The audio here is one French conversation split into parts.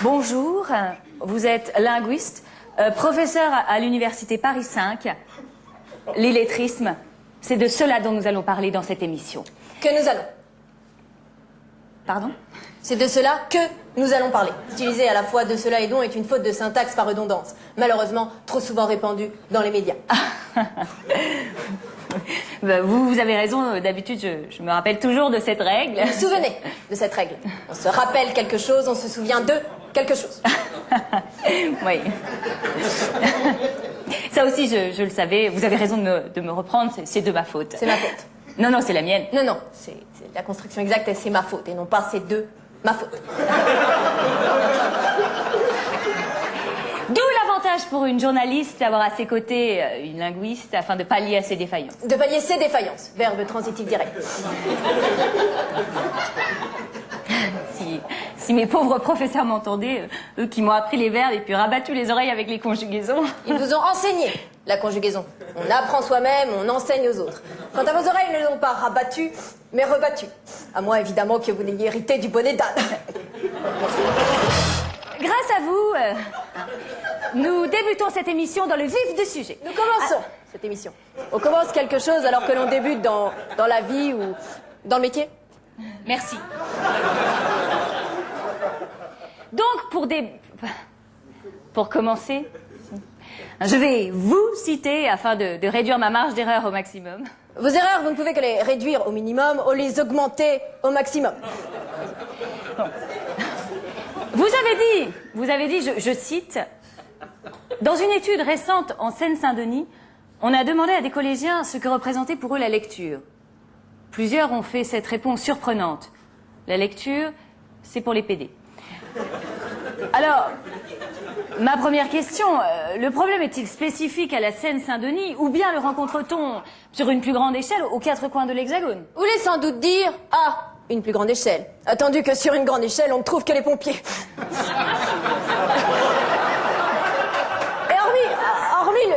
Bonjour, vous êtes linguiste, professeur à l'université Paris 5. L'illettrisme, c'est de cela dont nous allons parler dans cette émission. Que nous allons. Pardon? C'est de cela que nous allons parler. Utiliser à la fois de cela et dont est une faute de syntaxe par redondance. Malheureusement, trop souvent répandue dans les médias. Ben, vous avez raison, d'habitude je me rappelle toujours de cette règle. Vous vous souvenez de cette règle? On se rappelle quelque chose, on se souvient de quelque chose. Oui. Ça aussi, je le savais. Vous avez raison de me reprendre, c'est de ma faute. C'est ma faute. Non, non, c'est la mienne. Non, non, c'est la construction exacte et c'est ma faute. Et non pas c'est de ma faute. D'où l'avantage pour une journaliste d'avoir à ses côtés une linguiste afin de pallier à ses défaillances. De pallier ses défaillances. Verbe transitif direct. Si mes pauvres professeurs m'entendaient, eux qui m'ont appris les verbes et puis rabattu les oreilles avec les conjugaisons. Ils vous ont enseigné la conjugaison. On apprend soi-même, on enseigne aux autres. Quant à vos oreilles, elles ne les ont pas rabattues, mais rebattues. À moins, évidemment, que vous n'ayez hérité du bonnet d'âne. Grâce à vous, nous débutons cette émission dans le vif du sujet. Nous commençons cette émission. On commence quelque chose alors que l'on débute dans la vie ou dans le métier. Merci. Donc, pour commencer, je vais vous citer afin de réduire ma marge d'erreur au maximum. Vos erreurs, vous ne pouvez que les réduire au minimum ou les augmenter au maximum. Bon. Vous avez dit, je cite, dans une étude récente en Seine-Saint-Denis, on a demandé à des collégiens ce que représentait pour eux la lecture. Plusieurs ont fait cette réponse surprenante. La lecture, c'est pour les PD. Alors, ma première question, le problème est-il spécifique à la Seine-Saint-Denis ou bien le rencontre-t-on sur une plus grande échelle aux quatre coins de l'Hexagone? Vous voulez sans doute dire, une plus grande échelle. Attendu que sur une grande échelle, on ne trouve que les pompiers. Et hormis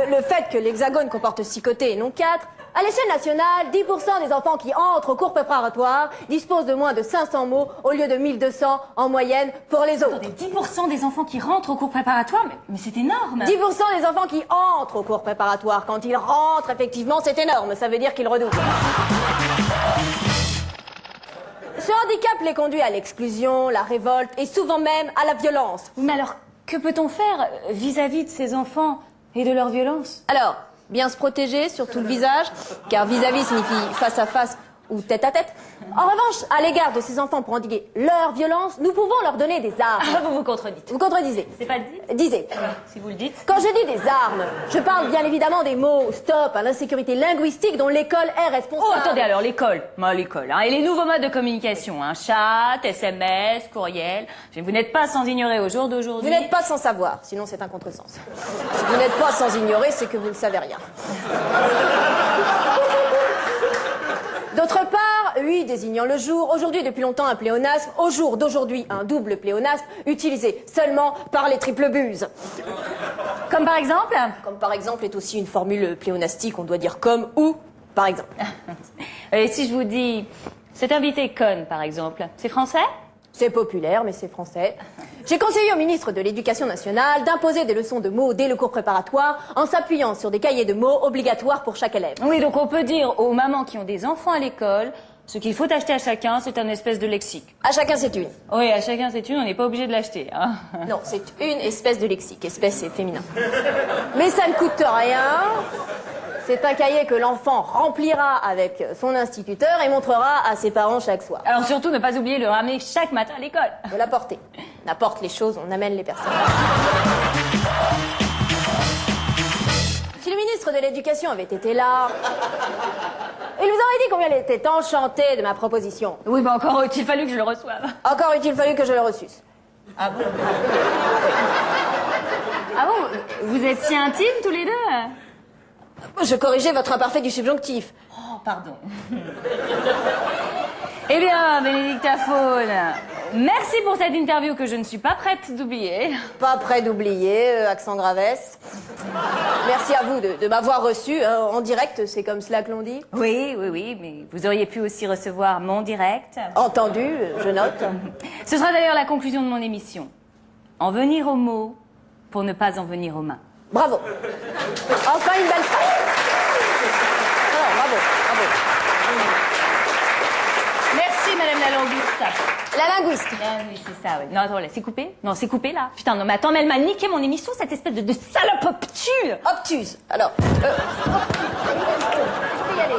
le fait que l'Hexagone comporte 6 côtés et non 4, à l'échelle nationale, 10% des enfants qui entrent au cours préparatoire disposent de moins de 500 mots au lieu de 1200 en moyenne pour les autres. Attendez, 10% des enfants qui rentrent au cours préparatoire, mais c'est énorme. 10% des enfants qui entrent au cours préparatoire. Quand ils rentrent, effectivement, c'est énorme. Ça veut dire qu'ils redoublent. Ce handicap les conduit à l'exclusion, la révolte et souvent même à la violence. Mais alors, que peut-on faire vis-à-vis de ces enfants et de leur violence? Alors, bien se protéger, surtout le visage, car vis-à-vis signifie face à face ou tête à tête. En revanche, à l'égard de ces enfants pour endiguer leur violence, nous pouvons leur donner des armes. Ah, vous vous contredistes. Vous contredisez. C'est pas dit? Disez. Si vous le dites. Quand je dis des armes, je parle bien évidemment des mots stop à l'insécurité linguistique dont l'école est responsable. Oh, attendez, alors l'école. L'école, hein, et les nouveaux modes de communication, hein, chat, SMS, courriel. Vous n'êtes pas sans ignorer au jour d'aujourd'hui. Vous n'êtes pas sans savoir, sinon c'est un contresens. Si vous n'êtes pas sans ignorer, c'est que vous ne savez rien. D'autre part, oui, désignant le jour, aujourd'hui depuis longtemps un pléonasme, au jour d'aujourd'hui un double pléonasme, utilisé seulement par les triples buses. Comme par exemple? Comme par exemple est aussi une formule pléonastique, on doit dire comme ou par exemple. Et si je vous dis, cet invité conne par exemple, c'est français? C'est populaire, mais c'est français. J'ai conseillé au ministre de l'Éducation nationale d'imposer des leçons de mots dès le cours préparatoire en s'appuyant sur des cahiers de mots obligatoires pour chaque élève. Oui, donc on peut dire aux mamans qui ont des enfants à l'école, ce qu'il faut acheter à chacun, c'est un espèce de lexique. À chacun c'est une. Oui, à chacun c'est une, on n'est pas obligé de l'acheter. Hein. Non, c'est une espèce de lexique. Espèce, c'est féminin. Mais ça ne coûte rien. C'est un cahier que l'enfant remplira avec son instituteur et montrera à ses parents chaque soir. Alors surtout, ne pas oublier de le ramener chaque matin à l'école. De l'apporter. On apporte les choses, on amène les personnes. Si le ministre de l'Éducation avait été là, il vous aurait dit combien il était enchanté de ma proposition. Oui, mais encore a-t-il fallu que je le reçoive. Encore eût-il fallu que je le reçusse. Ah bon? Ah bon? Vous êtes si intimes tous les deux? Je corrigeais votre imparfait du subjonctif. Oh, pardon. Eh bien, Bénédicta Faune, merci pour cette interview que je ne suis pas prête d'oublier. Pas prêt d'oublier, accent gravesse. Merci à vous de m'avoir reçu en direct, c'est comme cela que l'on dit. Oui, mais vous auriez pu aussi recevoir mon direct. Entendu, je note. Ce sera d'ailleurs la conclusion de mon émission. En venir aux mots pour ne pas en venir aux mains. Bravo. Enfin une belle phrase. Alors, bravo, bravo. Merci, madame la linguiste. La linguiste. Ah oui, c'est ça, oui. Non, attends, là, c'est coupé? Non, c'est coupé, là. Putain, non, mais attends, mais elle m'a niqué mon émission, cette espèce de salope obtuse. Obtuse. Alors, je peux y aller.